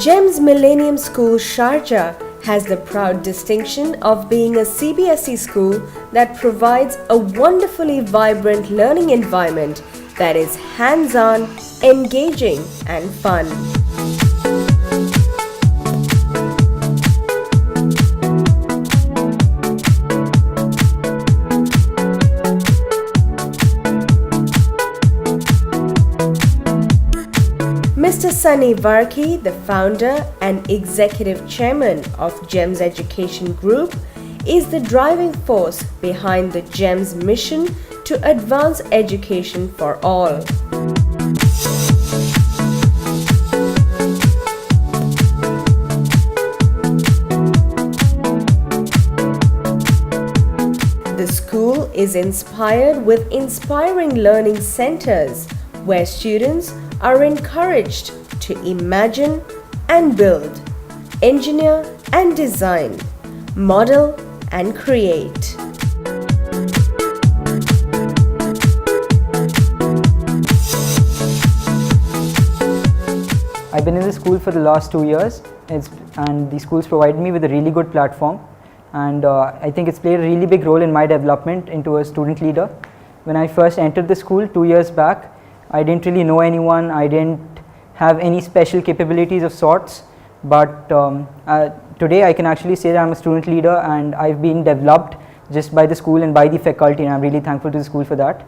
GEM's Millennium School Sharjah has the proud distinction of being a CBSE school that provides a wonderfully vibrant learning environment that is hands-on, engaging and fun. Mr. Sunny Varki, the founder and executive chairman of GEM's Education Group, is the driving force behind the GEM's mission to advance education for all. The school is inspired with inspiring learning centers where students are encouraged to imagine and build, engineer and design, model and create. I've been in the school for the last 2 years and the schools provide me with a really good platform, and I think it's played a really big role in my development into a student leader. When I first entered the school 2 years back, I didn't really know anyone, I didn't have any special capabilities of sorts, but today I can actually say that I'm a student leader and I've been developed just by the school and by the faculty, and I'm really thankful to the school for that.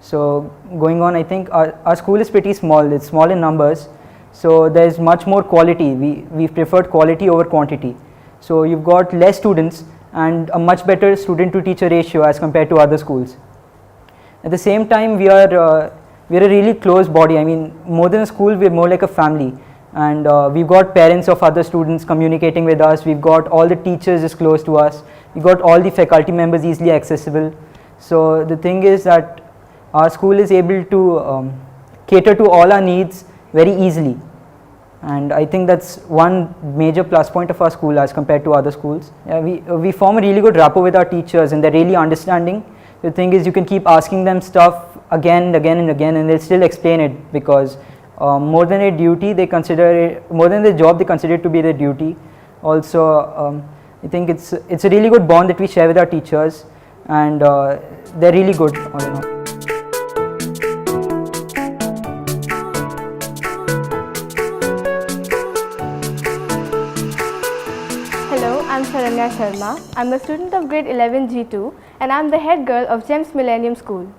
So going on, I think our school is pretty small, it's small in numbers, so there's much more quality. We've preferred quality over quantity. So you've got less students and a much better student to teacher ratio as compared to other schools. At the same time, we're a really close body. I mean, more than a school, we're more like a family, and we've got parents of other students communicating with us, we've got all the teachers is close to us, we've got all the faculty members easily accessible. So the thing is that our school is able to cater to all our needs very easily, and I think that's one major plus point of our school as compared to other schools. We form a really good rapport with our teachers and they're really understanding. The thing is, you can keep asking them stuff again and again and again and they'll still explain it, because more than a duty they consider it, more than the job they consider it to be their duty. Also I think it's a really good bond that we share with our teachers, and they're really good all in all. Hello, I'm Saranya Sharma. I'm a student of grade 11 G2 and I'm the head girl of GEM's Millennium School.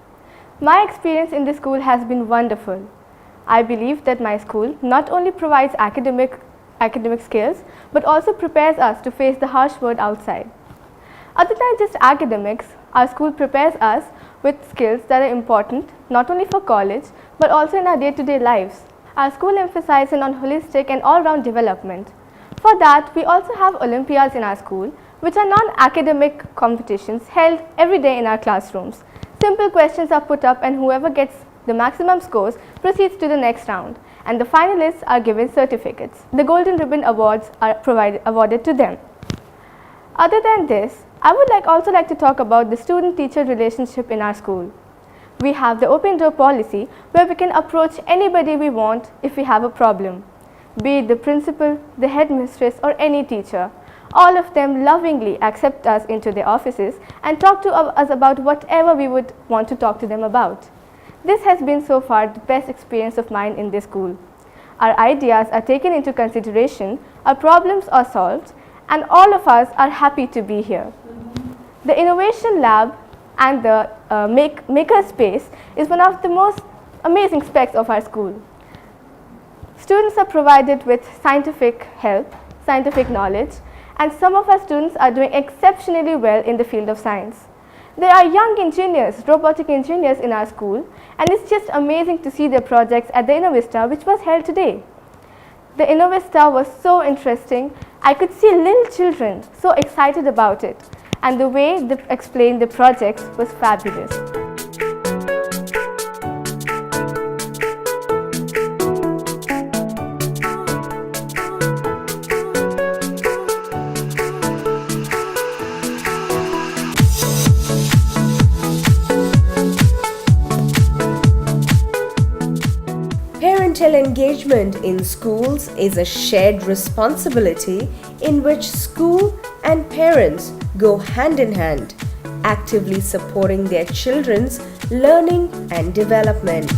My experience in this school has been wonderful. I believe that my school not only provides academic skills but also prepares us to face the harsh world outside. Other than just academics, our school prepares us with skills that are important not only for college but also in our day-to-day lives. Our school emphasizes on holistic and all-round development. For that, we also have Olympiads in our school, which are non-academic competitions held every day in our classrooms. Simple questions are put up and whoever gets the maximum scores proceeds to the next round, and the finalists are given certificates. The Golden Ribbon Awards are awarded to them. Other than this, I would also like to talk about the student-teacher relationship in our school. We have the open door policy where we can approach anybody we want if we have a problem. Be it the principal, the headmistress or any teacher. All of them lovingly accept us into their offices and talk to us about whatever we would want to talk to them about. This has been so far the best experience of mine in this school. Our ideas are taken into consideration, our problems are solved, and all of us are happy to be here. The Innovation Lab and the Maker Space is one of the most amazing specs of our school. Students are provided with scientific help, scientific knowledge, and some of our students are doing exceptionally well in the field of science. There are young engineers, robotic engineers in our school, and it's just amazing to see their projects at the Innovista, which was held today. The Innovista was so interesting. I could see little children so excited about it, and the way they explained the projects was fabulous. Parental engagement in schools is a shared responsibility in which school and parents go hand in hand, actively supporting their children's learning and development.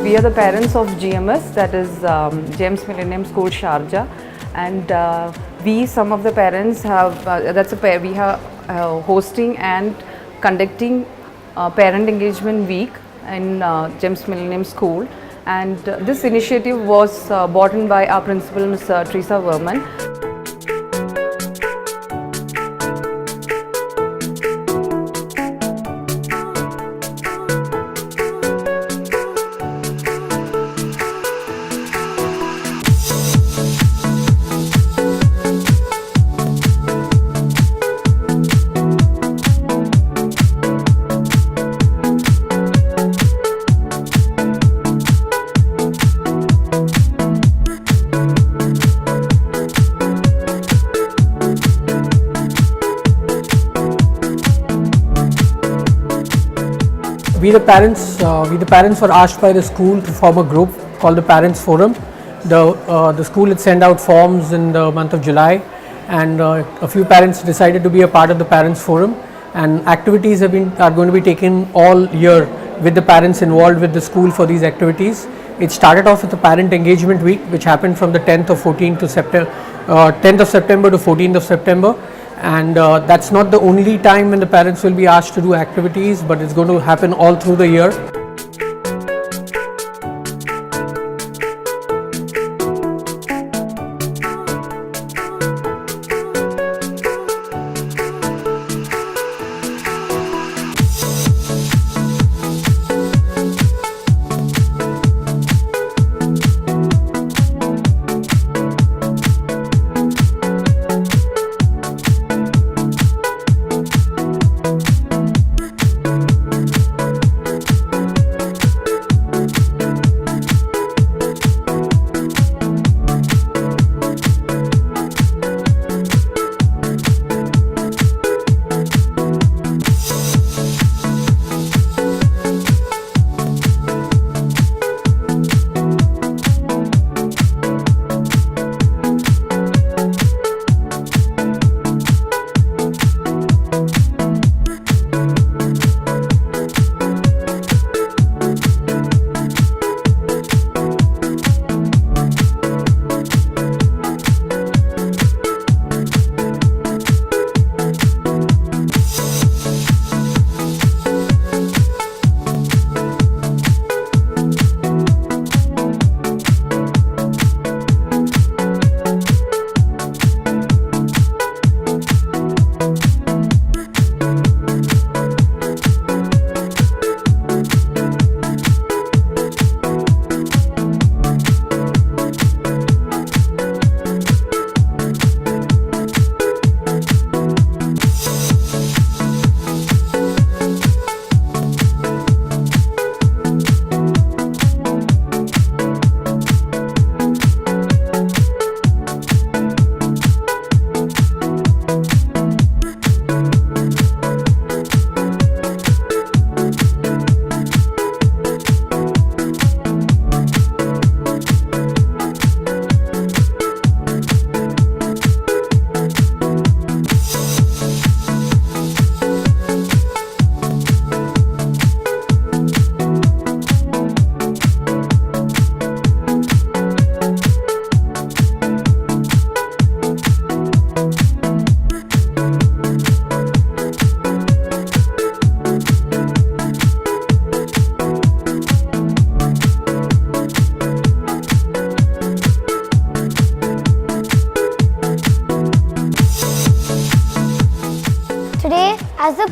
We are the parents of GMS, that is James Millennium School Sharjah, and some of the parents have we have hosting and conducting parent engagement week in James Millennium School, and this initiative was brought in by our principal, Ms. Teresa Verman. We the parents were asked by the school to form a group called the Parents Forum. The school had sent out forms in the month of July, and a few parents decided to be a part of the Parents Forum, and activities are going to be taken all year with the parents involved with the school for these activities. It started off with the Parent Engagement Week, which happened from the 10th of September to 14th of September. And that's not the only time when the parents will be asked to do activities, but it's going to happen all through the year.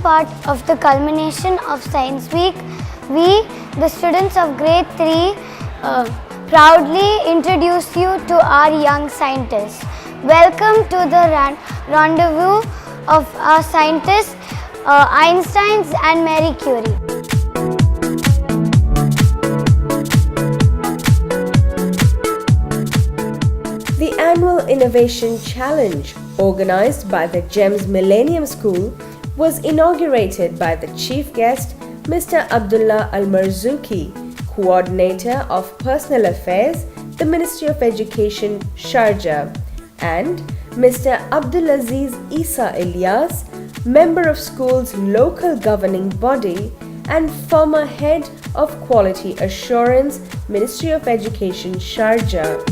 part of the culmination of Science Week, we, the students of grade 3, proudly introduce you to our young scientists. Welcome to the rendezvous of our scientists, Einsteins and Marie Curie. The annual Innovation Challenge, organized by the GEMS Millennium School, was inaugurated by the chief guest, Mr. Abdullah Al-Marzouki, Coordinator of Personal Affairs, the Ministry of Education, Sharjah, and Mr. Abdulaziz Isa Ilyas, member of school's local governing body and former head of Quality Assurance, Ministry of Education, Sharjah.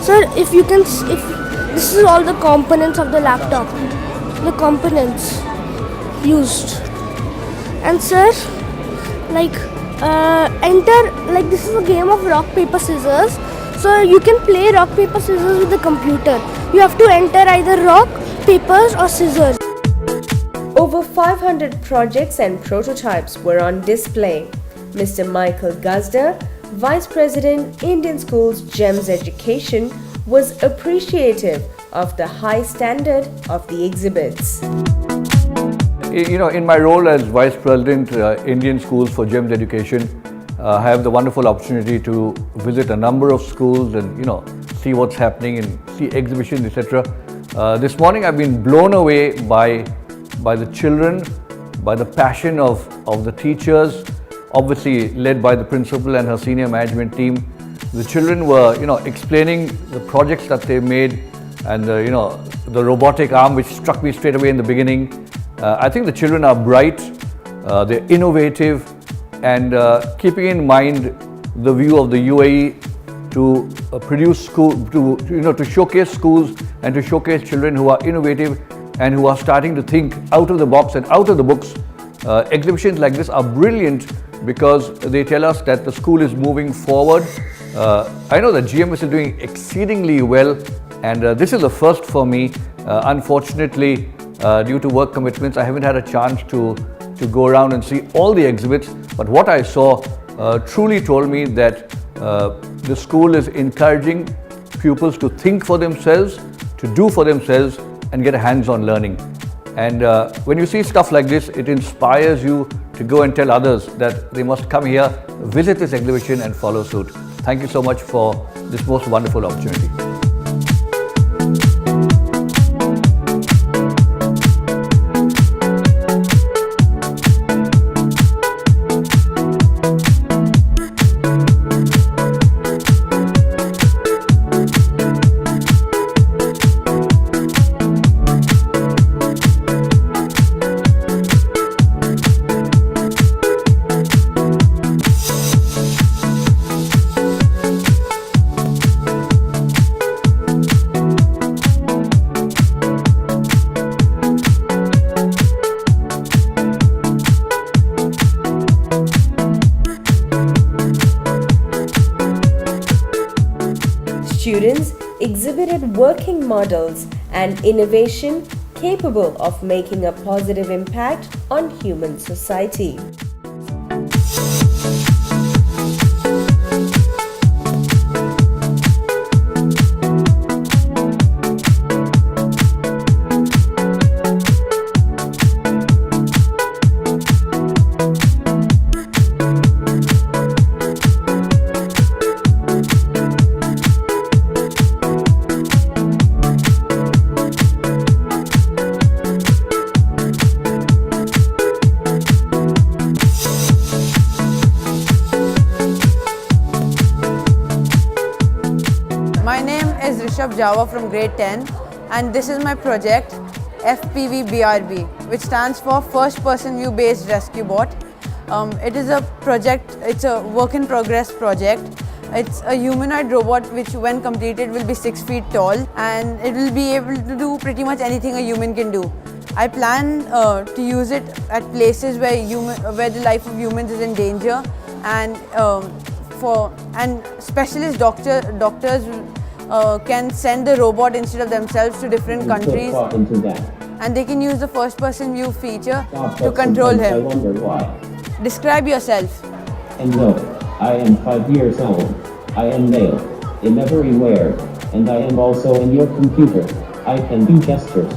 Sir, if this is all the components of the laptop, the components used, and sir, this is a game of rock paper scissors. So you can play rock paper scissors with the computer. You have to enter either rock, papers or scissors. Over 500 projects and prototypes were on display. Mr. Michael Gazda, Vice President, Indian Schools GEMS Education, was appreciative of the high standard of the exhibits. In my role as Vice President, Indian Schools for GEMS Education, I have the wonderful opportunity to visit a number of schools and see what's happening and see exhibitions, etc. This morning I've been blown away by the children, by the passion of the teachers, obviously led by the principal and her senior management team. The children were, explaining the projects that they made, and the robotic arm, which struck me straight away in the beginning. I think the children are bright, they're innovative, and keeping in mind the view of the UAE to produce school, to showcase schools and to showcase children who are innovative and who are starting to think out of the box and out of the books. Exhibitions like this are brilliant because they tell us that the school is moving forward. I know that GMS is doing exceedingly well, and this is a first for me. Unfortunately, due to work commitments, I haven't had a chance to go around and see all the exhibits, but what I saw truly told me that the school is encouraging pupils to think for themselves, to do for themselves, and get a hands-on learning. And when you see stuff like this, it inspires you to go and tell others that they must come here, visit this exhibition and follow suit. Thank you so much for this most wonderful opportunity. Students exhibited working models and innovation capable of making a positive impact on human society. My name is Frdric Java from grade 10, and this is my project. FPVBRB, which stands for First Person View Based Rescue Bot. It is a project, it's a work in progress project. It's a humanoid robot which when completed will be 6 feet tall, and it will be able to do pretty much anything a human can do. I plan to use it at places where the life of humans is in danger, and specialist doctors can send the robot instead of themselves to different countries, and they can use the first person view feature to control him. I wonder why. Describe yourself. And no, I am 5 years old. I am male, in everywhere, and I am also in your computer. I can do gestures,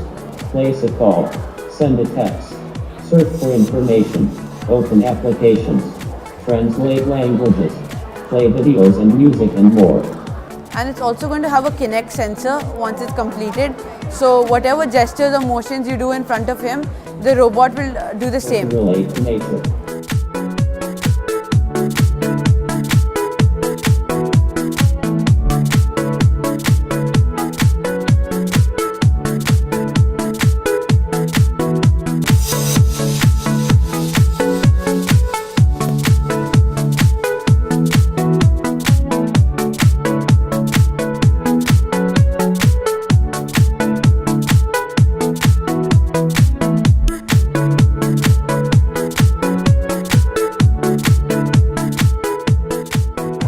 place a call, send a text, search for information, open applications, translate languages, play videos and music and more. And it's also going to have a Kinect sensor once it's completed. So whatever gestures or motions you do in front of him, the robot will do the same. Relate to nature.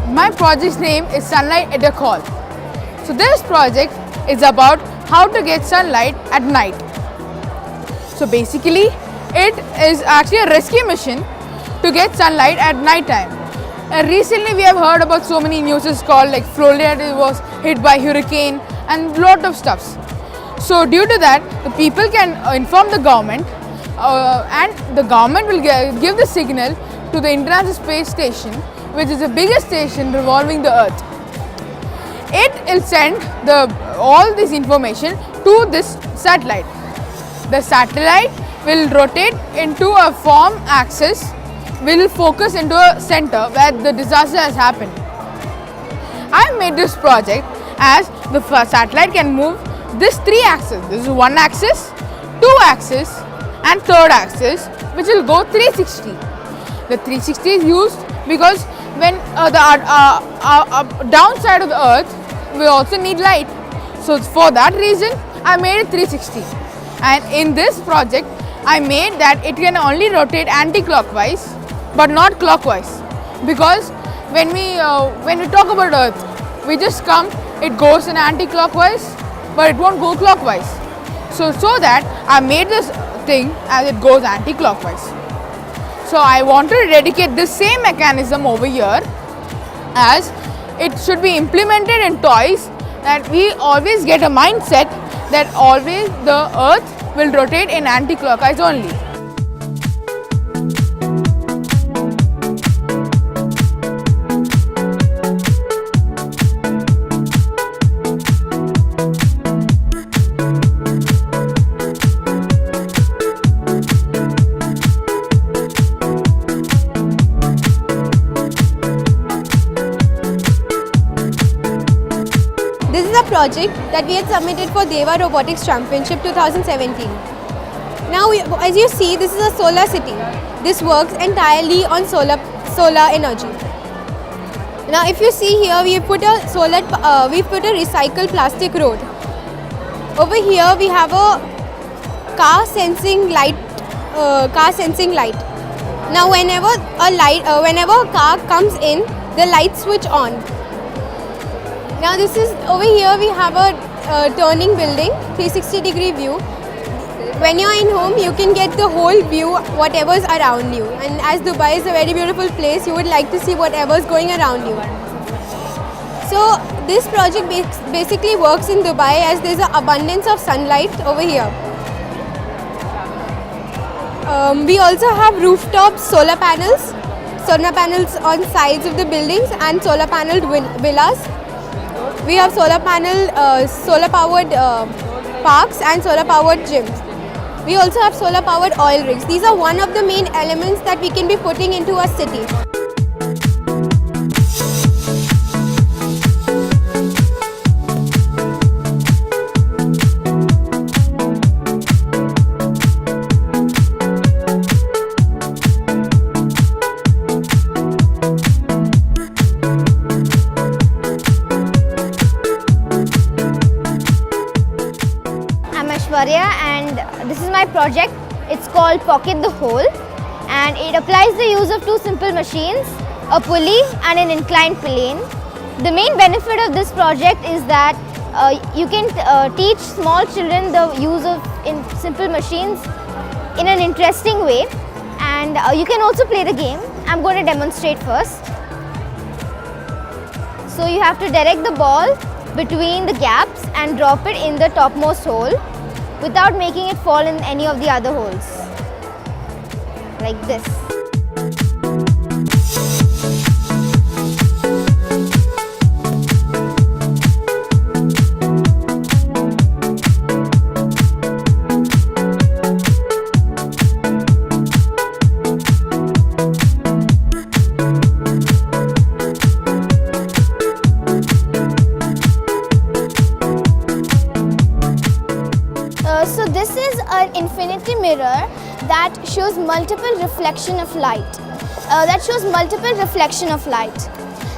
My project's name is Sunlight at a Call. So this project is about how to get sunlight at night. So basically it is actually a rescue mission to get sunlight at night time. And recently we have heard about so many news called like Florida was hit by hurricane and lot of stuffs. So due to that, the people can inform the government and the government will give the signal to the International Space Station, which is the biggest station revolving the earth. It will send all this information to this satellite. The satellite will rotate into a form axis, will focus into a center where the disaster has happened. I made this project as the satellite can move this 3 axes. This is 1 axis, 2 axis and 3rd axis, which will go 360. The 360 is used because when the downside of the earth we also need light. So for that reason I made it 360. And in this project I made that it can only rotate anti-clockwise but not clockwise, because when we talk about earth, we just come, it goes in anti-clockwise but it won't go clockwise. So that I made this thing as it goes anti-clockwise. So I want to dedicate this same mechanism over here, as it should be implemented in toys, that we always get a mindset that always the earth will rotate in anti-clockwise only. This is a project that we had submitted for Deva Robotics Championship 2017. Now, as you see, this is a solar city. This works entirely on solar energy. Now, if you see here, we put a recycled plastic road. Over here, we have a car sensing light. Now, whenever a car comes in, the lights switch on. Now this is, over here we have a turning building, 360-degree view. When you are in home, you can get the whole view, whatever's around you. And as Dubai is a very beautiful place, you would like to see whatever's going around you. So this project basically works in Dubai as there's an abundance of sunlight over here. We also have rooftop solar panels on sides of the buildings and solar paneled villas. We have solar powered parks and solar powered gyms. We also have solar powered oil rigs. These are one of the main elements that we can be putting into a city. project. It's called Pocket the Hole, and it applies the use of two simple machines, a pulley and an inclined plane. The main benefit of this project is that you can teach small children the use of simple machines in an interesting way, and you can also play the game. I'm going to demonstrate first. So you have to direct the ball between the gaps and drop it in the topmost hole without making it fall in any of the other holes, like this. So this is an infinity mirror that shows multiple reflection of light.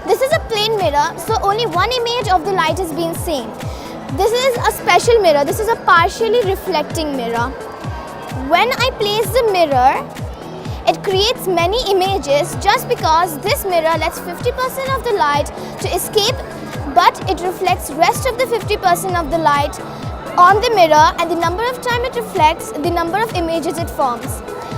This is a plain mirror, so only one image of the light is being seen. This is a special mirror. This is a partially reflecting mirror. When I place the mirror, it creates many images just because this mirror lets 50% of the light to escape, but it reflects rest of the 50% of the light on the mirror, and the number of time it reflects, the number of images it forms.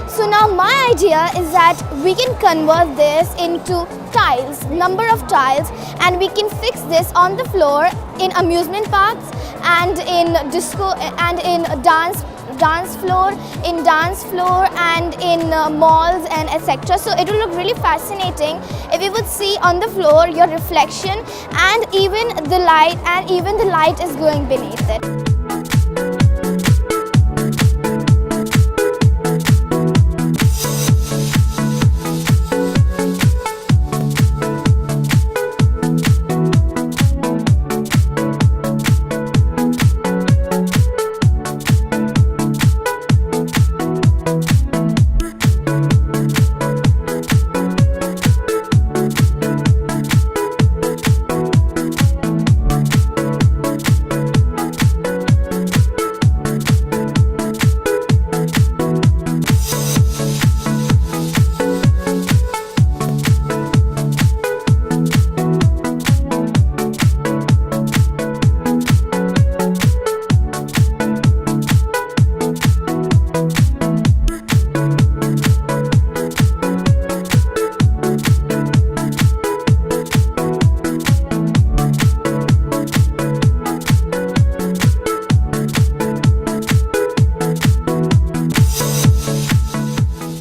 So now my idea is that we can convert this into tiles, number of tiles, and we can fix this on the floor in amusement parks and in disco and in dance floor and in malls and etc. So it will look really fascinating if you would see on the floor your reflection and even the light is going beneath it.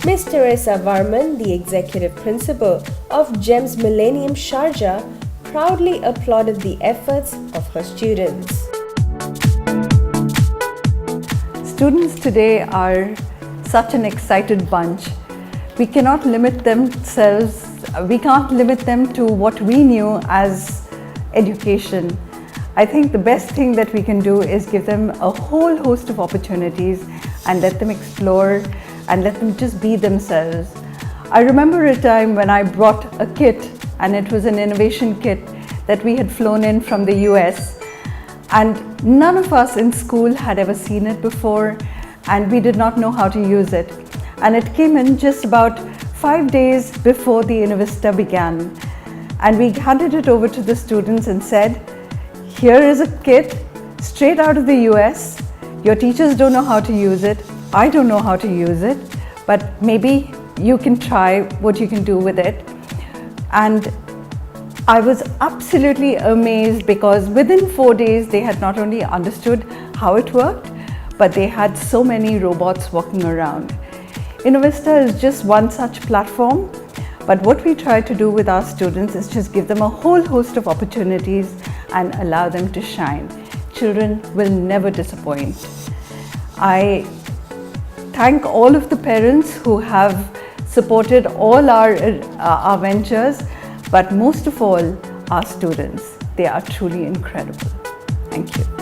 Ms. Teresa Varman, the executive principal of GEMS Millennium Sharjah, proudly applauded the efforts of her students. Students today are such an excited bunch. We cannot limit them to what we knew as education. I think the best thing that we can do is give them a whole host of opportunities and let them explore and let them just be themselves. I remember a time when I brought a kit, and it was an innovation kit that we had flown in from the US, and none of us in school had ever seen it before, and we did not know how to use it. And it came in just about 5 days before the Innovista began. And we handed it over to the students and said, here is a kit straight out of the US. Your teachers don't know how to use it. I don't know how to use it, but maybe you can try what you can do with it. And I was absolutely amazed because within 4 days they had not only understood how it worked, but they had so many robots walking around. Innovista is just one such platform, but what we try to do with our students is just give them a whole host of opportunities and allow them to shine. Children will never disappoint. I thank all of the parents who have supported all our ventures, but most of all, our students. They are truly incredible. Thank you.